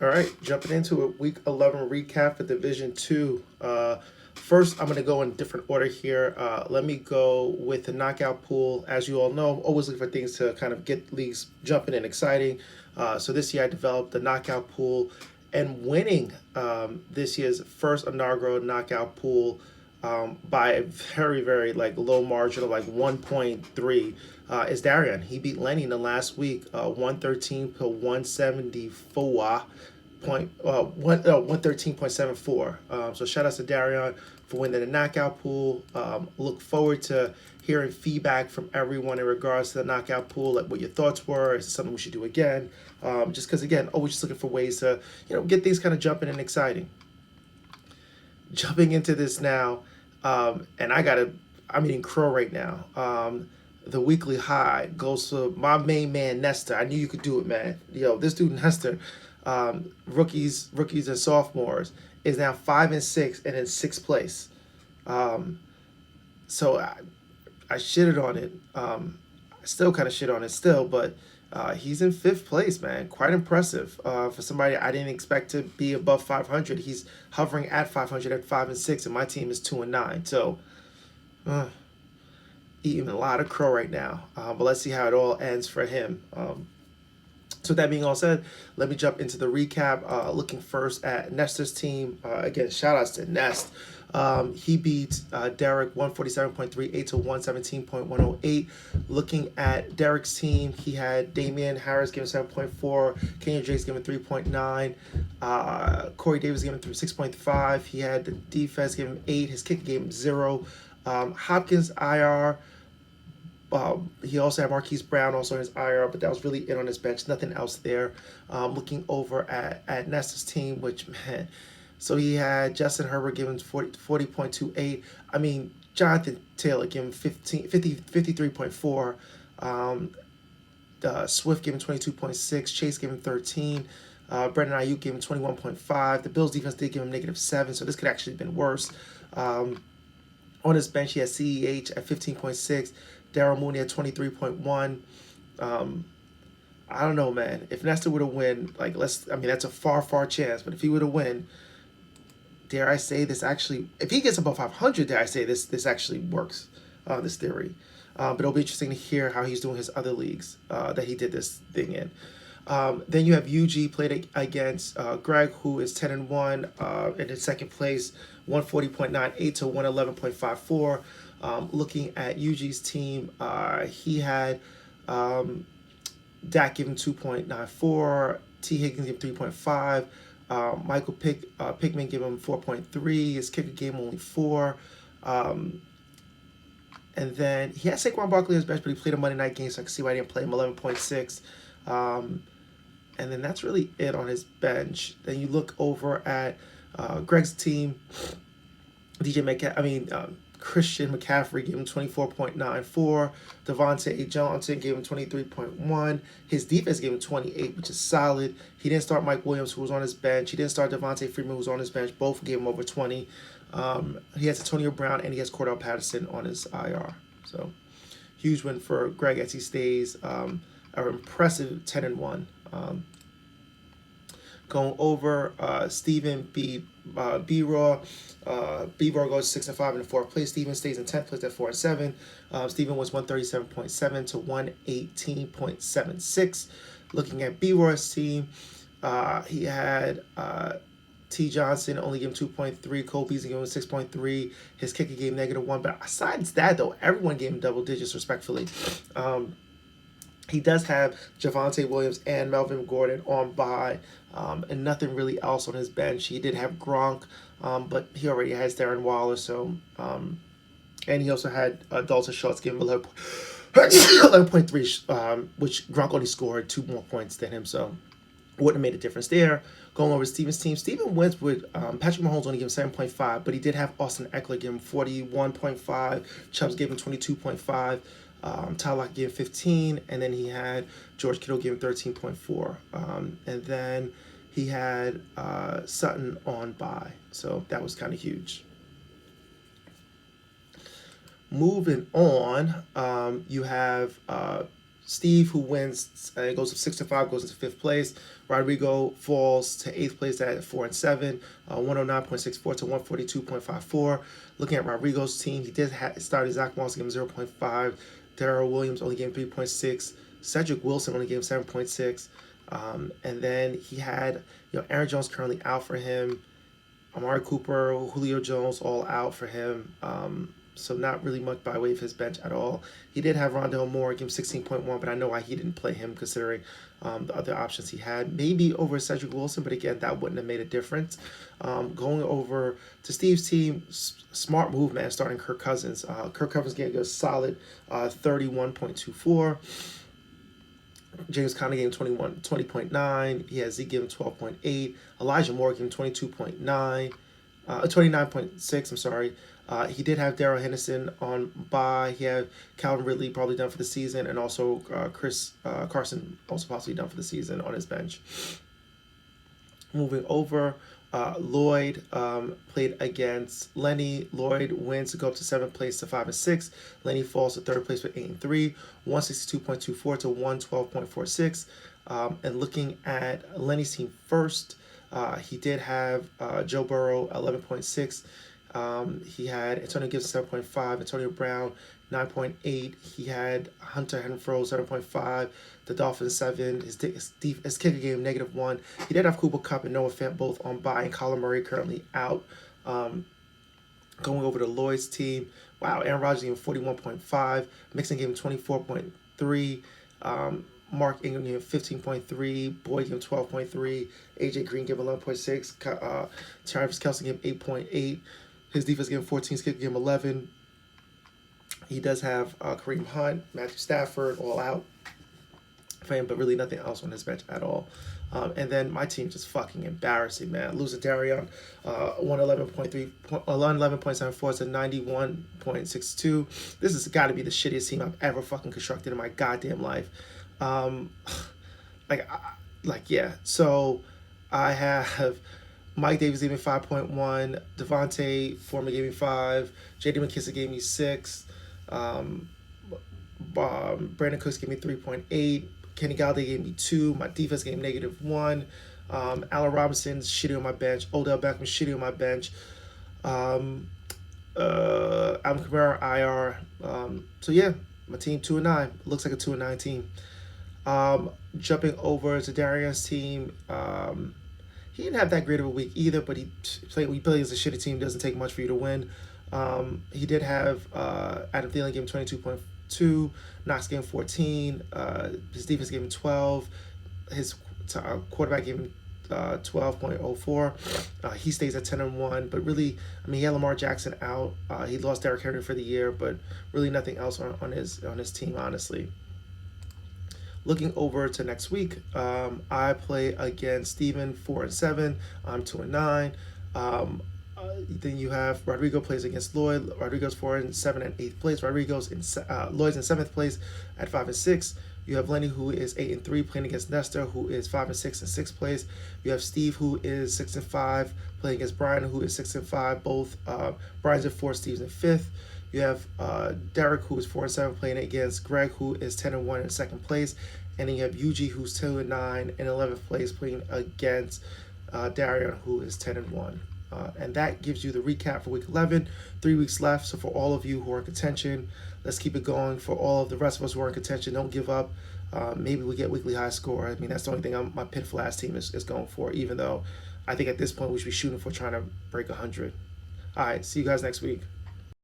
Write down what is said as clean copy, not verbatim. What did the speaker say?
All right, jumping into a Week 11 recap for Division Two. First, I'm going to go in different order here. Let me go with the knockout pool. As you all know, I'm always looking for things to kind of get leagues jumping and exciting. So this year, I developed the knockout pool, and winning this year's first inaugural knockout pool by a very, very like low margin of like 1.3 is Darian. He beat Lenny in the last week, 113 to 174 point 113.74. So shout out to Darion for winning the knockout pool. Look forward to hearing feedback from everyone in regards to the knockout pool, like what your thoughts were. Is it something we should do again? Just because again, always just looking for ways to get things kind of jumping and exciting. Jumping into this now, and I'm eating crow right now. The weekly high goes to my main man Nestor. I knew you could do it, man. This dude Nestor, rookies and sophomores, is now 5-6 and in sixth place. So I shitted on it. I still kind of shit on it still, but he's in fifth place, man. Quite impressive for somebody I didn't expect to be above 500. He's hovering at 500 at 5-6, and my team is 2-9. So eating a lot of crow right now. But let's see how it all ends for him. So that being all said, let me jump into the recap. Looking first at Nestor's team. Again, shout outs to Nest. He beat Derek 147.38 to 117.108. Looking at Derek's team, he had Damian Harris giving 7.4, Kenyon Jakes giving 3.9, Corey Davis giving 6.5. He had the defense giving him 8. His kicker gave him 0. Hopkins IR. He also had Marquise Brown also in his IR, but that was really it on his bench. Nothing else there. Looking over at Nestor's team, which, man, so he had Justin Herbert giving 40.28. I mean, Jonathan Taylor giving 53.4. Swift giving 22.6. Chase giving 13. Brandon Ayuk gave him 21.5. The Bills defense did give him -7, so this could actually have been worse. On his bench, he had CEH at 15.6. Daryl Mooney at 23.1. I don't know, man. If Nestor were to win, that's a far chance. But if he were to win, dare I say this actually, if he gets above 500, dare I say this actually works, this theory. But it'll be interesting to hear how he's doing his other leagues that he did this thing in. Then you have UG played against Greg, who is 10-1 and in second place, 140.98 to 111.54. Looking at UG's team, he had Dak giving 2.94, T. Higgins gave 3.5, Michael Pickman gave him 4.3, his kicker gave him only 4. And then he had Saquon Barkley on his bench, but he played a Monday night game, so I can see why I didn't play him, 11.6. And then that's really it on his bench. Then you look over at Greg's team. Christian McCaffrey gave him 24.94. Devontae Johnson gave him 23.1. His defense gave him 28, which is solid. He didn't start Mike Williams, who was on his bench. He didn't start Devontae Freeman, who was on his bench. Both gave him over 20. He has Antonio Brown, and he has Cordell Patterson on his IR. So, huge win for Greg as he stays an impressive 10-1. Going over, Steven beat B-Raw. B-Raw goes 6-5 in the fourth place. Steven stays in 10th place at 4-7. Steven was 137.7 to 118.76. Looking at B-Raw's team, he had T. Johnson only gave him 2.3. Cole Beasley gave him 6.3. His kicker gave him -1. But besides that, though, everyone gave him double digits, respectfully. He does have Javonte Williams and Melvin Gordon on bye, and nothing really else on his bench. He did have Gronk, but he already has Darren Waller, so and he also had Dalton Schultz give him 11.3, which Gronk only scored 2 more points than him, so wouldn't have made a difference there. Going over Steven's team, Steven wins with Patrick Mahomes only gave him 7.5, but he did have Austin Eckler give him 41.5, Chubbs gave him 22.5. Tyler Lockett gave him 15, and then he had George Kittle give him 13.4. And then he had Sutton on bye, so that was kind of huge. Moving on, you have Steve, who wins, goes to 6-5, goes into fifth place. Rodrigo falls to eighth place at 4-7, 109.64 to 142.54. Looking at Rodrigo's team, he did start Zach Moss, gave him 0.5. Darrell Williams only gave him 3.6. Cedric Wilson only gave him 7.6. And then he had, Aaron Jones currently out for him. Amari Cooper, Julio Jones, all out for him. So not really much by way of his bench at all. He did have Rondale Moore, give him 16.1, but I know why he didn't play him considering the other options he had. Maybe over Cedric Wilson, but again, that wouldn't have made a difference. Going over to Steve's team, smart move, man, starting Kirk Cousins. Kirk Cousins gave a solid 31.24. James Conner gave him 20.9. He has Zeke giving 12.8. Elijah Moore gave him 29.6. I'm sorry. He did have Darrell Henderson on bye. He had Calvin Ridley probably done for the season, and also Chris Carson also possibly done for the season on his bench. Moving over, Lloyd played against Lenny. Lloyd wins to go up to 7th place to 5-6. Lenny falls to 3rd place with 8-3, 162.24 to 112.46. And looking at Lenny's team first, he did have Joe Burrow 11.6. He had Antonio Gibson 7.5, Antonio Brown 9.8. He had Hunter Renfrow 7.5, the Dolphins 7. His kicker gave him -1. He did have Cooper Kupp and Noah Fant both on bye, and Kyler Murray currently out. Going over to Lloyd's team, wow, Aaron Rodgers gave him 41.5, Mixon gave him 24.3. Mark Ingram gave him 15.3. Boyd gave him 12.3. AJ Green gave him 11.6. Travis Kelce gave him 8.8. His defense gave him 14. His kicker gave him 11. He does have Kareem Hunt, Matthew Stafford, all out for him, but really nothing else on his bench at all. And then my team just fucking embarrassing, man. Losing Darion, 11.74 to 91.62. This has got to be the shittiest team I've ever fucking constructed in my goddamn life. Yeah. So I have Mike Davis gave me 5.1. Devontae Foreman gave me 5. J.D. McKissick gave me 6. Brandon Cooks gave me 3.8. Kenny Galladay gave me 2. My defense gave me -1. Allen Robinson's shitty on my bench. Odell Beckham shitty on my bench. Alvin Kamara IR. So yeah, my team 2-9. Looks like a 2-9 team. Jumping over to Darian's team. He didn't have that great of a week either, but he played as a shitty team. Doesn't take much for you to win. He did have Adam Thielen gave him 22.2, Knox gave him 14, his defense gave him 12, his quarterback gave him 12.04. He stays at 10-1, but really, I mean, he had Lamar Jackson out. He lost Derrick Henry for the year, but really nothing else on his team, honestly. Looking over to next week, I play against Steven 4-7. I'm 2-9. Then you have Rodrigo plays against Lloyd. Rodrigo's 4-7 at 8th place. Lloyd's in 7th place at 5-6. You have Lenny, who is 8-3, playing against Nestor, who is 5-6 in 6th place. You have Steve, who is 6-5, playing against Brian, who is 6-5. Both Brian's at 4th, Steve's in 5th. You have Derek, who is 4-7, playing against Greg, who is 10-1 in 2nd place. And then you have Yuji, who's 2-9 in 11th place, playing against Darion, who is 10-1. And that gives you the recap for week 11. 3 weeks left. So for all of you who are in contention, let's keep it going. For all of the rest of us who are in contention, don't give up. Maybe we get weekly high score. I mean, that's the only thing my pitiful ass team is going for, even though I think at this point we should be shooting for trying to break 100. All right, see you guys next week.